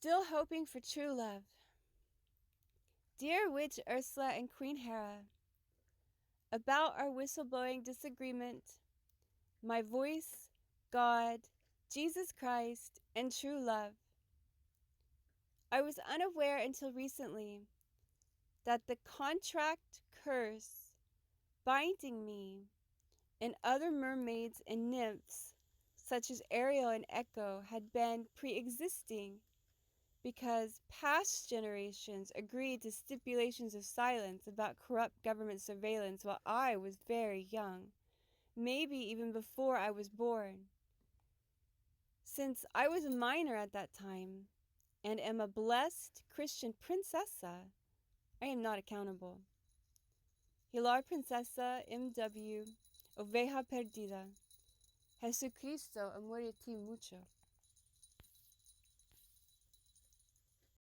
Still hoping for true love. Dear Witch Ursula and Queen Hera, about our whistleblowing disagreement, my voice, God, Jesus Christ, and true love. I was unaware until recently that the contract curse binding me and other mermaids and nymphs, such as Ariel and Echo, had been pre-existing because past generations agreed to stipulations of silence about corrupt government surveillance while I was very young, maybe even before I was born. Since I was a minor at that time and am a blessed Christian princessa, I am not accountable. Hilar Princesa M.W. Oveja Perdida. Jesucristo amor a ti mucho.